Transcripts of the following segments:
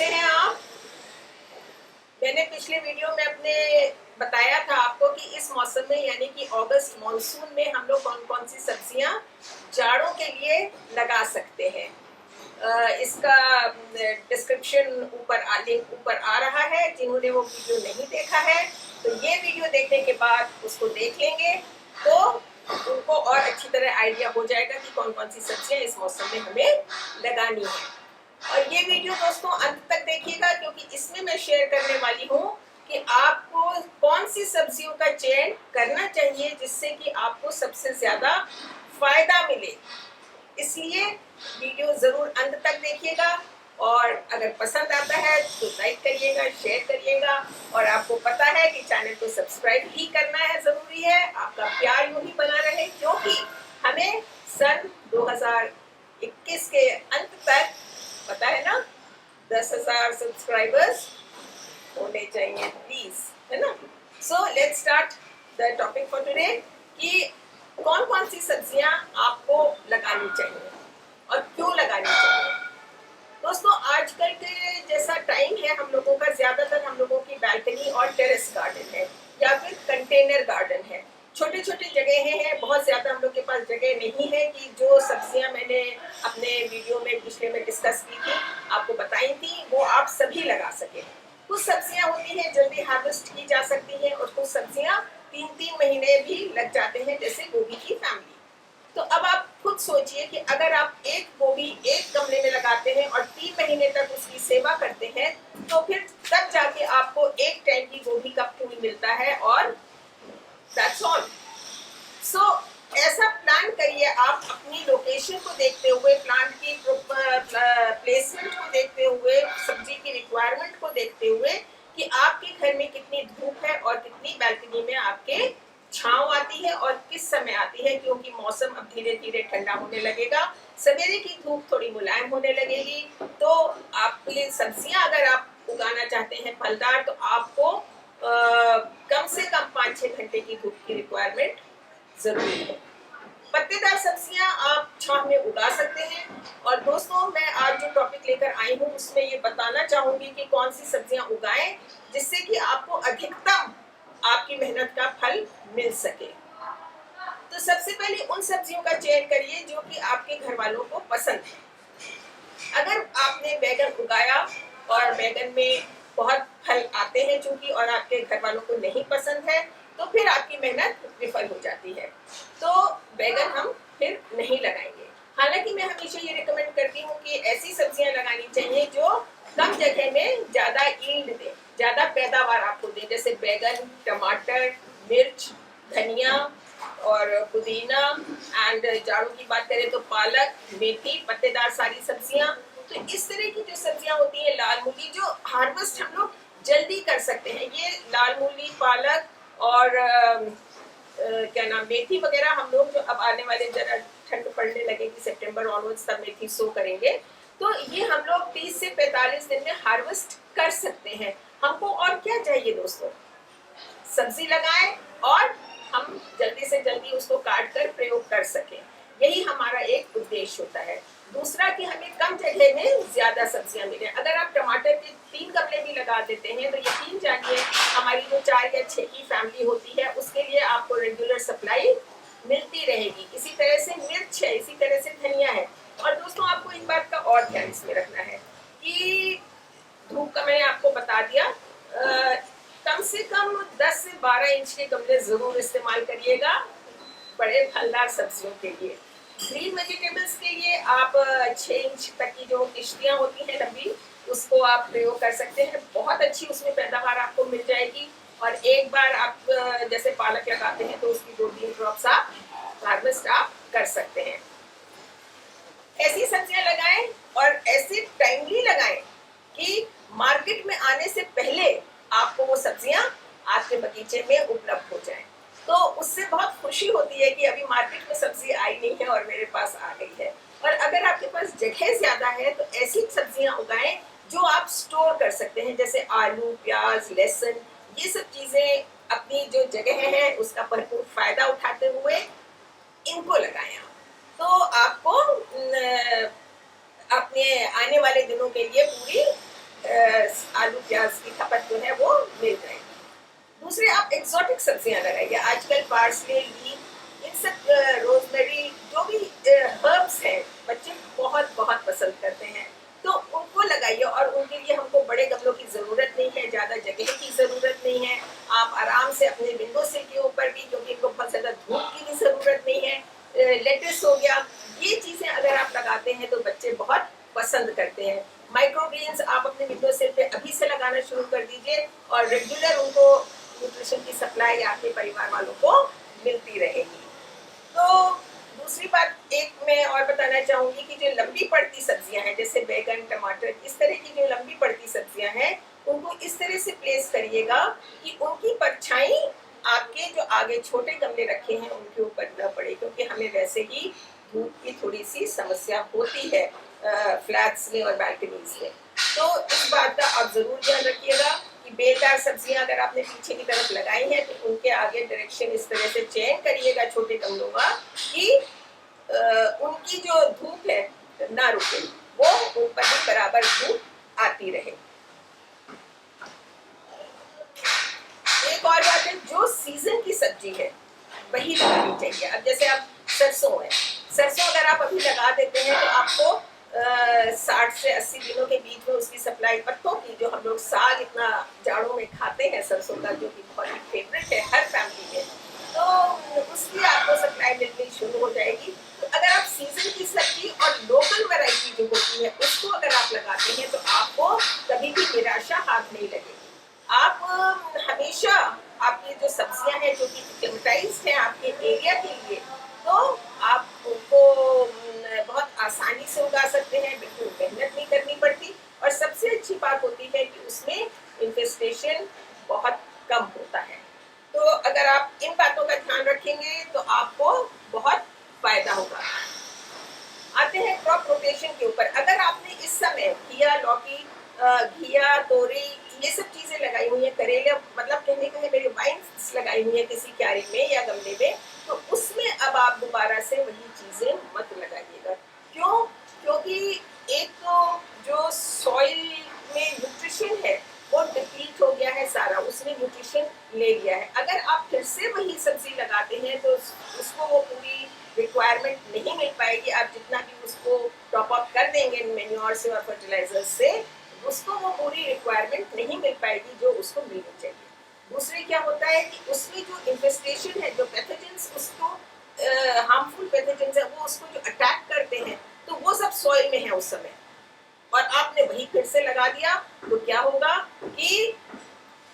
कैसे हैं आप? मैंने पिछले वीडियो में अपने बताया था आपको कि इस मौसम में यानी कि अगस्त मॉनसून में हम लोग कौन कौन सी सब्जियां जाड़ों के लिए लगा सकते हैं। इसका डिस्क्रिप्शन लिंक ऊपर आ रहा है। जिन्होंने वो वीडियो नहीं देखा है तो ये वीडियो देखने के बाद उसको देख लेंगे तो उनको और अच्छी तरह आइडिया हो जाएगा कि कौन कौन सी सब्जियां इस मौसम में हमें लगानी है। और ये वीडियो दोस्तों अंत तक देखिएगा क्योंकि इसमें मैं शेयर करने वाली हूँ कि आपको कौन सी सब्जियों का चयन करना चाहिए जिससे कि आपको सबसे ज्यादा फायदा मिले। इसलिए वीडियो जरूर अंत तक देखिएगा और अगर पसंद आता है तो लाइक करिएगा, शेयर करिएगा और आपको पता है कि चैनल को सब्सक्राइब भी करना है, जरूरी है। आपका प्यार यूं ही बना रहे क्योंकि हमें सन 2021 के अंत तक पता है ना 10,000 सब्सक्राइबर्स होने चाहिए प्लीज, है ना। So let's start the topic for today कि कौन कौन सी सब्जियां आपको लगानी चाहिए और क्यों लगानी चाहिए। दोस्तों आजकल के जैसा टाइम है हम लोगों का, ज्यादातर हम लोगों की बैल्कनी और टेरेस गार्डन है या फिर कंटेनर गार्डन है। छोटे छोटे जगह हैं, बहुत ज्यादा हम लोग के पास जगह नहीं है कि जो सब्जियां मैंने अपने वीडियो में पिछले में डिस्कस की थी, आपको बताई थी, वो आप सभी लगा सके। कुछ सब्जियां होती हैं जल्दी हार्वेस्ट की जा सकती हैं और कुछ सब्जियां 3-3 महीने भी लग जाते हैं, जैसे गोभी की फैमिली। तो अब आप खुद सोचिए कि अगर आप एक गोभी एक गमले में लगाते हैं और 3 महीने तक उसकी सेवा करते हैं तो फिर तब जाके आपको एक टाइम की गोभी का फूल मिलता है और दैट्स ऑल। सो ऐसा प्लान करिए आप अपनी लोकेशन को देखते हुए, प्लांट की प्लेसमेंट को देखते हुए, सब्जी की रिक्वायरमेंट को देखते हुए कि आपके घर में कितनी धूप है और कितनी बैल्कनी में आपके छांव आती है और किस समय आती है, क्योंकि मौसम अब धीरे धीरे ठंडा होने लगेगा, सवेरे की धूप थोड़ी मुलायम होने लगेगी। तो आपके सब्जियां अगर आप उगाना चाहते हैं फलदार तो आपको कम से कम 5-6 घंटे की धूप की रिक्वायरमेंट जरूरी है। पत्तेदार सब्जियां आप छांव में उगा सकते हैं। और दोस्तों मैं आज जो टॉपिक लेकर आई हूँ उसमें ये बताना चाहूंगी कि कौन सी सब्जियां उगाएं जिससे कि आपको अधिकतम आपकी मेहनत का फल मिल सके। तो सबसे पहले उन सब्जियों का चयन करिए जो कि आपके घर वालों को पसंद है। अगर आपने बैगन उगाया और बैगन में बहुत फल आते हैं चूंकि और आपके घर वालों को नहीं पसंद है तो फिर आपकी मेहनत विफल हो जाती है, तो बैगन हम फिर नहीं लगाएंगे। हालांकि मैं हमेशा ये रिकमेंड करती हूँ कि ऐसी सब्जियां लगानी चाहिए जो कम जगह में ज्यादा यील्ड दे, ज्यादा पैदावार आपको दे, जैसे बैगन, टमाटर, मिर्च, धनिया और पुदीना एंड जाड़ों की बात करें तो पालक, मेथी, पत्तेदार सारी सब्जियां। तो इस तरह की जो सब्जियां होती हैं, लाल मूली, जो हार्वेस्ट हम लोग जल्दी कर सकते हैं, ये लाल मूली, पालक और क्या नाम मेथी वगैरह हम लोग जो अब आने वाले जरा ठंड पड़ने लगेगी सितंबर ऑनवर्ड्स तब मेथी सो करेंगे, तो ये हम लोग 30 से 45 दिन में हार्वेस्ट कर सकते हैं। हमको और क्या चाहिए दोस्तों, सब्जी लगाएं और हम जल्दी से जल्दी उसको काट कर प्रयोग कर सकें, यही हमारा एक उद्देश्य होता है। दूसरा कि हमें कम जगह में ज्यादा सब्जियां मिले। अगर आप टमाटर के 3 गमले भी लगा देते हैं तो यकीन जानिए हमारी जो 4 या 6 की फैमिली होती है उसके लिए आपको रेगुलर सप्लाई मिलती रहेगी। इसी तरह से मिर्च है, इसी तरह से धनिया है। और दोस्तों आपको एक बात का और ध्यान इसमें रखना है कि धूप का मैंने आपको बता दिया, कम से कम 10 से 12 इंच के गमले जरूर इस्तेमाल करिएगा बड़े फलदार सब्जियों के लिए। ग्रीन वेजिटेबल्स के लिए आप 6 इंच तक की जो किश्तियां होती हैं लंबी, उसको आप प्रयोग कर सकते हैं, बहुत अच्छी उसमें पैदावार आपको मिल जाएगी। और एक बार आप जैसे पालक लगाते हैं तो उसकी 2-3 ड्रॉप्स आप हार्वेस्ट आप कर सकते हैं। ऐसी सब्जियां लगाएं और ऐसे टाइमली लगाएं कि मार्केट में आने से पहले आपको वो सब्जियां आपके बगीचे में उपलब्ध हो जाएं। तो उससे बहुत खुशी होती है कि अभी मार्केट में सब्जी आई नहीं है और मेरे पास आ गई है। और अगर आपके पास जगह ज्यादा है तो ऐसी सब्जियां उगाएं जो आप स्टोर कर सकते हैं, जैसे आलू, प्याज, लहसुन, ये सब चीजें अपनी जो जगह है उसका भरपूर फायदा उठाते हुए इनको लगाएं आप। तो आपको अपने आने वाले दिनों के लिए पूरी आलू प्याज की खपत जो है वो मिल जाएगी। दूसरे, आप एक्सोटिक सब्जियां लगाइए। आजकल पार्सले, लीफ, इन सब रोजमेरी, जो भी हर्ब्स हैं, बच्चे बहुत बहुत पसंद करते हैं, तो उनको लगाइए। और उनके लिए हमको बड़े गमलों की ज़रूरत नहीं है, ज़्यादा जगह की ज़रूरत नहीं है। आप आराम से अपने विंडो सिल के ऊपर भी, क्योंकि इनको बहुत ज़्यादा धूप की भी ज़रूरत नहीं है। लेटेस हो गया, ये चीज़ें अगर आप लगाते हैं तो बच्चे बहुत पसंद करते हैं। माइक्रोग्रीन्स आप अपने विंडो सिल पे अभी से लगाना शुरू कर दीजिए, और रेगुलर उनको न्यूट्रिशन की सप्लाई आपके परिवार वालों को मिलती रहेगी। तो दूसरी बात एक मैं और बताना चाहूंगी कि जो लंबी पड़ती सब्जियां हैं, जैसे बैगन, टमाटर, इस तरह की जो लंबी पड़ती सब्जियां हैं, उनको इस तरह से प्लेस करिएगा कि उनकी परछाई आपके जो आगे छोटे गमले रखे हैं उनके ऊपर न पड़े, क्योंकि हमें वैसे ही धूप की थोड़ी सी समस्या होती है फ्लैट्स में और बालकनीज में। तो इस बात का आप जरूर ध्यान रखिएगा कि बेलदार सब्जियां अगर आपने पीछे की तरफ लगाई हैं तो उनके आगे डायरेक्शन इस तरह से चेंज करिएगा छोटे गमलों का कि उनकी जो धूप है ना रुके, वो ऊपर भी बराबर धूप आती रहे। एक और बात है, जो सीजन की सब्जी है वही लगानी चाहिए। अब जैसे आप सरसों है, सरसों अगर आप अभी लगा देते हैं तो आपको 60 से 80 दिनों के बीच में उसकी सप्लाई, पत्तों की, जो हम लोग साग इतना जाड़ों में खाते हैं सरसों का, जो कि बहुत ही फेवरेट है हर फैमिली में, तो उसकी आपको सप्लाई मिलनी शुरू हो जाएगी। तो अगर आप सीजन की सब्जी और लोकल वैरायटी जो होती है उसको अगर आप लगाते हैं तो आपको कभी भी निराशा हाथ नहीं लगेगी। आप हमेशा आपकी जो सब्जियां हैं जो कि एक्लेमेटाइज्ड हैं आपके एरिया के लिए, तो आप उनको बहुत आसानी से उगा सकते हैं, बिल्कुल मेहनत नहीं करनी पड़ती। और सबसे अच्छी बात होती है कि उसमें इन्फेस्टेशन बहुत कम होता है। तो अगर आप इन बातों का ध्यान रखेंगे तो आपको बहुत फायदा होगा। आते हैं क्रॉप रोटेशन के ऊपर। अगर आपने इस समय घिया, लौकी, घिया, तोरी, ये सब चीजें लगाई हुई है, करेले, मतलब कहने का है मेरी वाइन्स लगाई हुई है किसी क्यारी में या गमले में, तो उसमें अब आप दोबारा से वही चीजें मत लगाइएगा। क्यों? क्योंकि एक तो जो सॉइल में न्यूट्रिशन है वो डिप्लीट हो गया है सारा, उसने न्यूट्रिशन ले लिया है। अगर आप फिर से वही सब्जी लगाते हैं तो उसको वो पूरी रिक्वायरमेंट नहीं मिल पाएगी। आप जितना भी उसको टॉप अप कर देंगे मेन्योर से और फर्टिलाइजर से, उसको वो पूरी रिक्वायरमेंट नहीं मिल पाएगी जो उसको मिलनी चाहिए। दूसरे क्या होता है कि उसमें जो इन्फेस्टेशन है, जो पैथोजेंस उसको हार्मफुल पैथोजेंस है, वो उसको जो अटैक करते हैं, तो वो सब सॉइल में है उस समय, और आपने वही फिर से लगा दिया, तो क्या होगा कि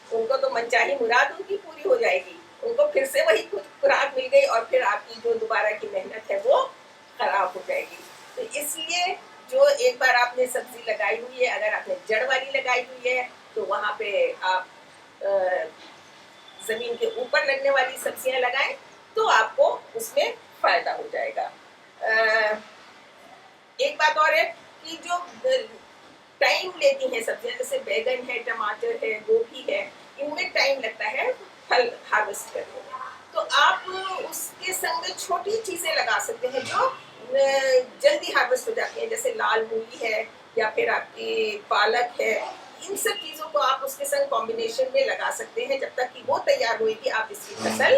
उनको तो मनचाही मुराद उनकी पूरी हो जाएगी, उनको फिर से वही कुछ खुराक मिल गई और फिर आपकी जो दोबारा की मेहनत है वो खराब हो जाएगी। तो इसलिए जो एक बार आपने सब्जी लगाई हुई है, अगर आपने जड़ वाली लगाई हुई है तो वहां पे आप जमीन के ऊपर लगने वाली सब्जियां लगाएं, तो आपको उसमें फायदा हो जाएगा। एक बात और है कि जो टाइम लेती हैं सब्जियां, जैसे बैगन है, टमाटर है, गोभी है, इनमें टाइम लगता है फल हार्वेस्ट करने में। तो आप उसके संग में छोटी चीजें लगा सकते हैं जो जल्दी हार्वेस्ट हो जाती हैं, जैसे लाल मूली है या फिर आपकी पालक है। इन सब चीजों को आप उसके संग कॉम्बिनेशन में लगा सकते हैं। जब तक कि वो तैयार होगी आप इसकी फसल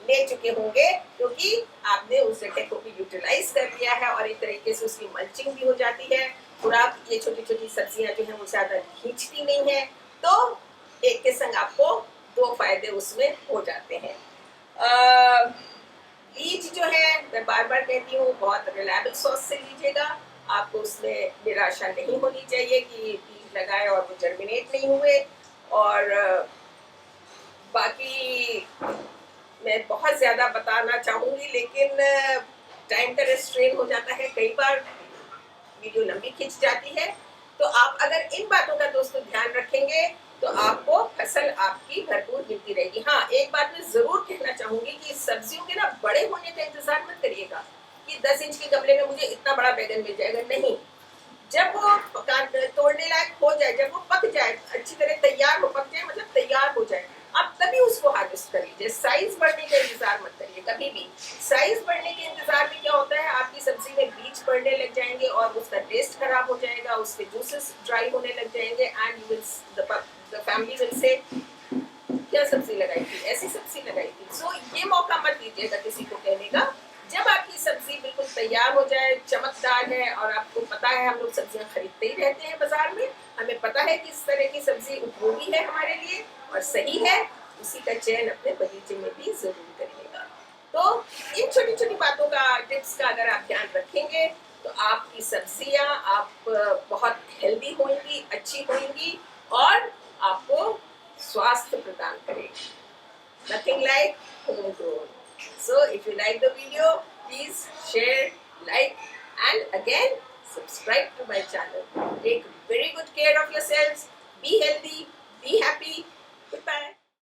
ले चुके होंगे, क्योंकि आपने उस जगह को भी यूटिलाइज कर लिया है और एक तरीके से उसकी मल्चिंग भी हो जाती है। खुराक, ये छोटी छोटी सब्जियां जो है वो ज्यादा खींचती नहीं है, तो एक के संग आपको दो फायदे उसमें हो जाते हैं। बीज जो है, मैं बार बार कहती हूँ, बहुत रिलायबल सोर्स से लीजिएगा। आपको उसमें निराशा नहीं होनी चाहिए कि बीज लगाए और वो जर्मिनेट नहीं हुए। और बाकी मैं बहुत ज्यादा बताना चाहूंगी, लेकिन टाइम का रेस्ट्रेन हो जाता है, कई बार वीडियो लंबी खिंच जाती है। तो आप अगर इन बातों का दोस्तों ध्यान रखेंगे तो आपको फसल आपकी भरपूर मिलती रहेगी। हाँ, एक बात मैं जरूर कहना चाहूंगी कि सब्जियों के ना बड़े होने का इंतजार मत करिएगा कि 10 इंच के गमले में मुझे इतना बड़ा बैगन मिल जाएगा, नहीं। जब वो तोड़ने लायक हो जाए, जब वो पक जाए, अच्छी तरह तैयार हो, पक जाए मतलब तैयार हो जाए, आप तभी उसको हार्वेस्ट एडजस्ट कर लीजिए। साइज बढ़ने का इंतजार मत करिए कभी भी। साइज बढ़ने के इंतजार में क्या होता है, आपकी सब्जी में बीज पड़ने लग जाएंगे और उसका टेस्ट खराब हो जाएगा, उसके जूसेस ड्राई होने लग जाएंगे and you will the family will say क्या सब्जी लगाई थी, ऐसी सब्जी लगाई थी। सो ये मौका मत दीजिएगा किसी को कहने का। जब आपकी सब्जी बिल्कुल तैयार हो जाए, चमकदार है, और आपको पता है हम लोग सब्जियां खरीदते ही रहते हैं बाजार में, हमें पता है कि इस तरह की सब्जी उपयोगी है हमारे लिए और सही है, उसी का चयन अपने बगीचे में भी जरूर करिएगा। तो इन छोटी छोटी बातों का, टिप्स का अगर आप ध्यान रखेंगे तो आपकी सब्जियां आप बहुत हेल्दी होंगी, अच्छी होंगी और आपको स्वास्थ्य प्रदान करेगी। Nothing like home grown. So if you like the video, please share, like and again subscribe to my channel. Take very good care of yourselves. Be healthy, be happy. Goodbye.